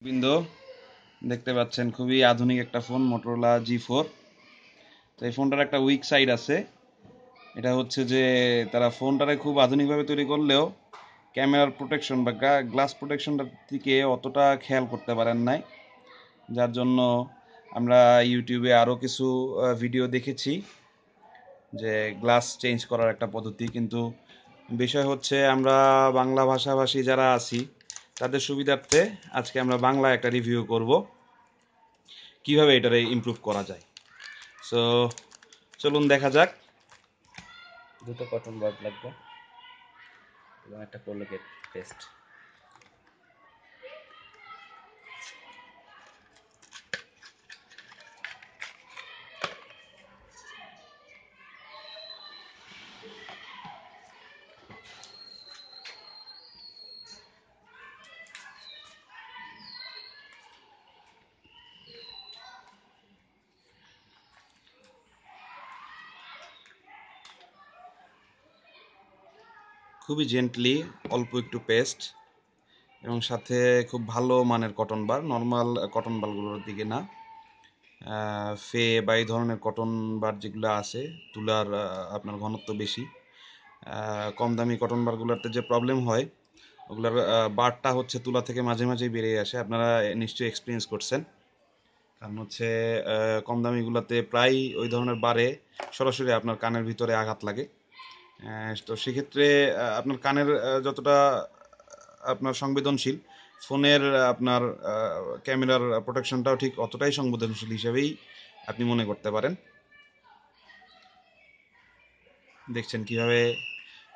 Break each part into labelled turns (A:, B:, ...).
A: বিন্দু দেখতে পাচ্ছেন খুবই আধুনিক একটা ফোন মোটরোলা G4। তো এই ফোনটার একটা উইক সাইড আছে। এটা হচ্ছে যে তারা ফোনটারে খুব আধুনিকভাবে তৈরি করলেও ক্যামেরার প্রোটেকশন বা গ্লাস প্রোটেকশনটার দিকে অতটা খেয়াল করতে পারেন নাই, যার জন্য আমরা ইউটিউবে আরও কিছু ভিডিও দেখেছি যে গ্লাস চেঞ্জ করার একটা পদ্ধতি। কিন্তু বিষয় হচ্ছে আমরা বাংলা ভাষাভাষী যারা আছি তাদের সুবিধার্থে আজকে আমরা বাংলা একটা রিভিউ করব কিভাবে এটারে ইমপ্রুভ করা যায়। সো চলুন দেখা যাক।
B: দুটো কটন বাড লাগবে এবং একটা কোলগেট পেস্ট।
A: খুবই জেন্টলি অল্প একটু পেস্ট এবং সাথে খুব ভালো মানের কটন বার, নর্মাল কটন বারগুলোর দিকে না। ফে বা এই ধরনের কটন বার যেগুলো আছে তুলার আপনার ঘনত্ব বেশি। কম দামি কটন বারগুলোতে যে প্রবলেম হয় ওগুলোর বারটা হচ্ছে তুলা থেকে মাঝে মাঝেই বেরিয়ে আসে, আপনারা নিশ্চয়ই এক্সপিরিয়েন্স করছেন। কারণ হচ্ছে কম দামিগুলোতে প্রায় ওই ধরনের বারে সরাসরি আপনার কানের ভিতরে আঘাত লাগে। তো সেক্ষেত্রে আপনার কানের যতটা আপনার সংবেদনশীল, ফোনের আপনার ক্যামেরার প্রোটেকশনটাও ঠিক অতটাই সংবেদনশীল হিসেবেই আপনি মনে করতে পারেন। দেখছেন কিভাবে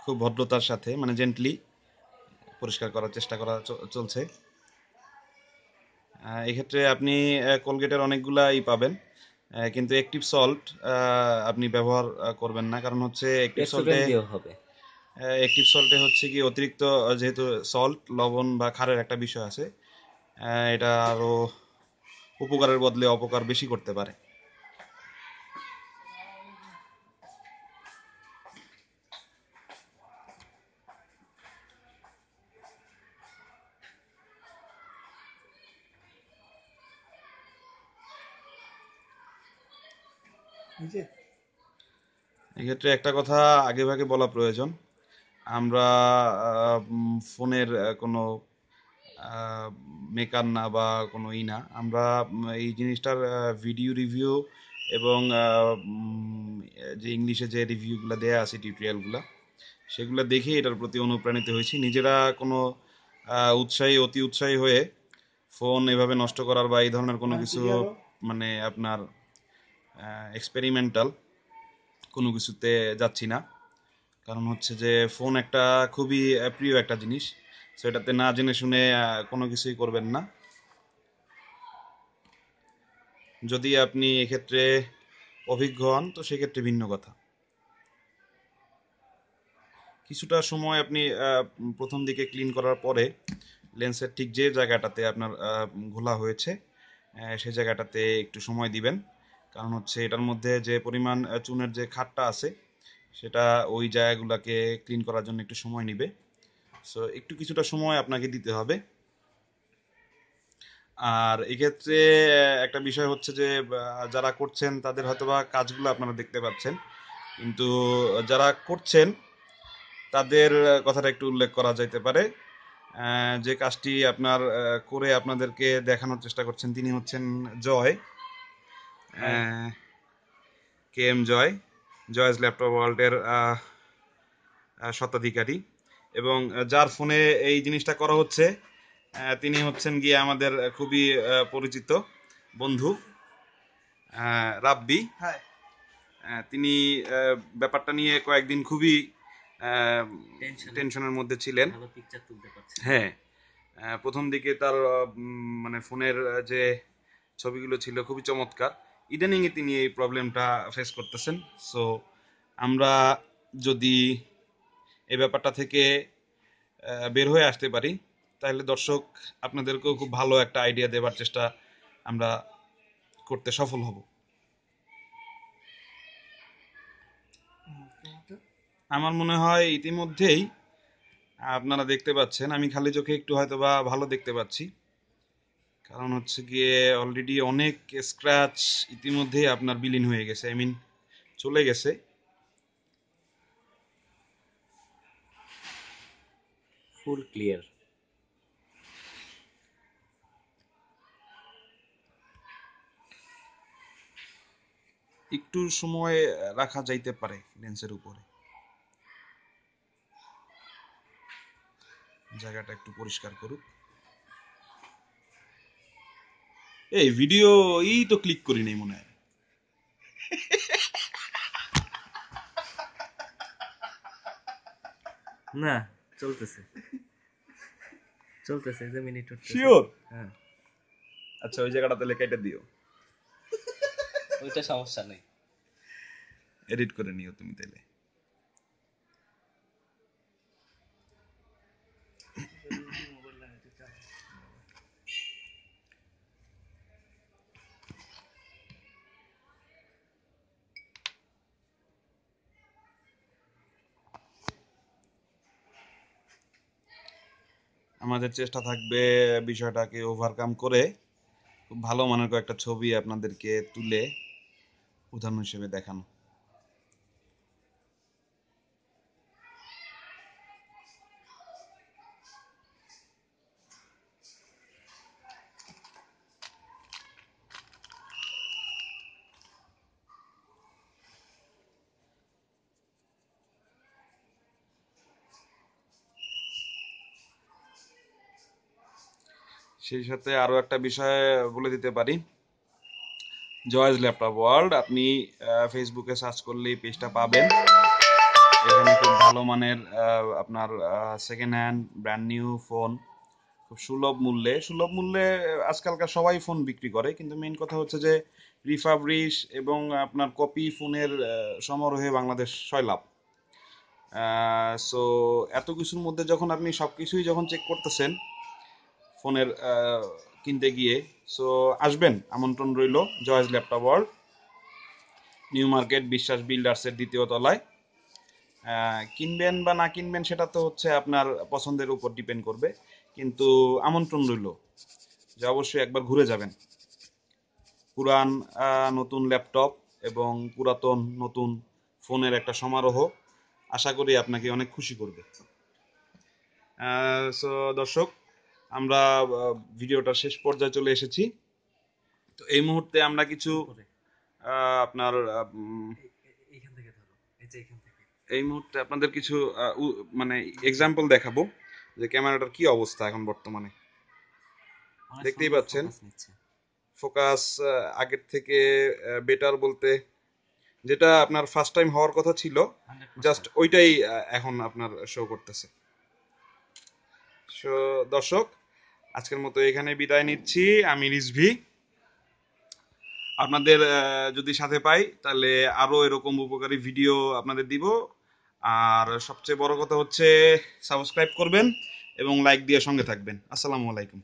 A: খুব ভদ্রতার সাথে মানে জেন্টলি পরিষ্কার করার চেষ্টা করা চলছে। এক্ষেত্রে আপনি কোলগেটের অনেকগুলাই পাবেন, কিন্তু অ্যাক্টিভ সল্ট আপনি ব্যবহার করবেন না। কারণ হচ্ছে
B: পেপসোডেন্ট দিয়েও হবে।
A: অ্যাক্টিভ সল্টে হচ্ছে কি অতিরিক্ত, যেহেতু সল্ট লবণ বা ক্ষারের একটা বিষয় আছে, এটা আরো উপকারের বদলে অপকার বেশি করতে পারে। এক্ষেত্রে একটা কথা আগেভাগে বলা প্রয়োজন, আমরা ফোনের কোনো মেকার না বা কোনো ই না। আমরা এই জিনিসটার ভিডিও রিভিউ এবং যে ইংলিশে যে রিভিউগুলো দেয়া আছে টিউটোরিয়ালগুলো, সেগুলো দেখে এটার প্রতি অনুপ্রাণিত হয়েছি। নিজেরা কোনো অতি উৎসাহী হয়ে ফোন এভাবে নষ্ট করার বা এই ধরনের কোনো কিছু মানে আপনার এক্সপেরিমেন্টাল কোনো কিছুতে যাচ্ছি না। কারণ হচ্ছে যে ফোন একটা খুবই প্রিয় একটা জিনিস, সেটাতে না জেনে শুনে কোনো কিছুই করবেন না। যদি আপনি এক্ষেত্রে অভিজ্ঞ হন তো সেক্ষেত্রে ভিন্ন কথা। কিছুটা সময় আপনি প্রথম দিকে ক্লিন করার পরে লেন্সের ঠিক যে জায়গাটাতে আপনার ঘোলা হয়েছে সেই জায়গাটাতে একটু সময় দিবেন। কারণ হচ্ছে এটার মধ্যে যে পরিমাণ চুনের যে খাটটা আছে সেটা ওই জায়গাগুলোকে ক্লিন করার জন্য একটু সময় নেবে। সো একটু কিছুটা সময় আপনাকে দিতে হবে। আর এক্ষেত্রে একটা বিষয় হচ্ছে যে যারা করছেন তাদের হয়তোবা কাজগুলো আপনারা দেখতে পাচ্ছেন, কিন্তু যারা করছেন তাদের কথাটা একটু উল্লেখ করা যাইতে পারে। যে কাজটি আপনার করে আপনাদেরকে দেখানোর চেষ্টা করছেন তিনি হচ্ছেন জয়, KM জয়, জয়েস ল্যাপটপ ওয়ার্ল্ডের স্বত্বাধিকারী। এবং যার ফোনে এই জিনিসটা করা হচ্ছে তিনি হচ্ছেন গিয়ে আমাদের খুবই পরিচিত বন্ধু রাব্বি। তিনি ব্যাপারটা নিয়ে কয়েকদিন খুবই টেনশনের মধ্যে ছিলেন। হ্যাঁ, প্রথম দিকে তার মানে ফোনের যে ছবিগুলো ছিল খুবই চমৎকার। ইদানিংয়ে তিনি এই প্রবলেমটা ফেস করতেছেন। সো আমরা যদি এই ব্যাপারটা থেকে বের হয়ে আসতে পারি তাহলে দর্শক আপনাদেরকেও খুব ভালো একটা আইডিয়া দেবার চেষ্টা আমরা করতে সফল হব। আমার মনে হয় ইতিমধ্যেই আপনারা দেখতে পাচ্ছেন, আমি খালি চোখে একটু হয়তো বা ভালো দেখতে পাচ্ছি, কারণ হচ্ছে গিয়ে অলরেডি অনেক স্ক্র্যাচ ইতিমধ্যেই আপনার বিলীন হয়ে গেছে, আই মিন চলে গেছে।
B: ফুল ক্লিয়ার।
A: একটু সময় রাখা যাইতে পারে লেন্সের উপরে, জায়গাটা একটু পরিষ্কার করুক। এই ভিডিও তো ক্লিক করি নাই মনে হয়।
B: না, চলতেছে চলতেছে, যে মিনিট উঠতেছে।
A: শিওর?
B: হ্যাঁ,
A: আচ্ছা ওই জায়গাটা তাহলে কেটে দিও,
B: ওইটা সমস্যা নেই।
A: এডিট করে নিও তুমি তাহলে। আমাদের চেষ্টা থাকবে বিষয়টাকে ওভারকাম করে খুব ভালো মানের কয়েকটা ছবি আপনাদেরকে তুলে উদাহরণ হিসেবে দেখানো। সেই সাথে আরো একটা বিষয় বলে দিতে পারি, জয়েস ল্যাপটপ ওয়ার্ল্ড আপনি ফেসবুকে সার্চ করলেই পেজটা পাবেন। এখানে খুব ভালো মানের আপনার second hand brand new phone খুব সুলভ মূল্যে আজকালকার সবাই ফোন বিক্রি করে, কিন্তু মেইন কথা হচ্ছে যে রিফাবরিশ এবং আপনার কপি ফোনের সমারোহে বাংলাদেশ সয়লাভ। সো এত কিছুর মধ্যে যখন আপনি সবকিছুই যখন চেক করতেছেন ফোনের কিনতে গিয়ে, সো আসবেন, আমন্ত্রণ রইল Joy's laptop world, new market Biswas বিল্ডার্সের 2য় তলায়। কিনবেন বা না কিনবেন সেটা তো হচ্ছে আপনার পছন্দের উপর ডিপেন্ড করবে, কিন্তু আমন্ত্রণ রইল যে অবশ্যই একবার ঘুরে যাবেন। পুরান নতুন ল্যাপটপ এবং পুরাতন নতুন ফোনের একটা সমারোহ আশা করি আপনাকে অনেক খুশি করবে। সো দর্শক, আমরা ভিডিওটার শেষ পর্যায়ে চলে এসেছি। তো এই মুহূর্তে আমরা কিছু আপনার
B: এইখান থেকে ধরো, এই যে এইখান থেকে।
A: এই মুহূর্তে আপনাদের কিছু মানে এক্সাম্পল দেখাবো যে ক্যামেরাটার কি অবস্থা এখন বর্তমানে। দেখতেই পাচ্ছেন ফোকাস আগের থেকে বেটার বলতে যেটা আপনার ফার্স্ট টাইম হওয়ার কথা ছিল, জাস্ট ওইটাই এখন আপনার শো করতেছে। সো দর্শক, আজকের মতো এখানে বিদায় নিচ্ছি। আমি রিজভি। আপনাদের যদি সাথে পাই তাহলে আরো এরকম উপকারী ভিডিও আপনাদের দিব। আর সবচেয়ে বড় কথা হচ্ছে সাবস্ক্রাইব করবেন এবং লাইক দিয়ে সঙ্গে থাকবেন। আসসালামু আলাইকুম।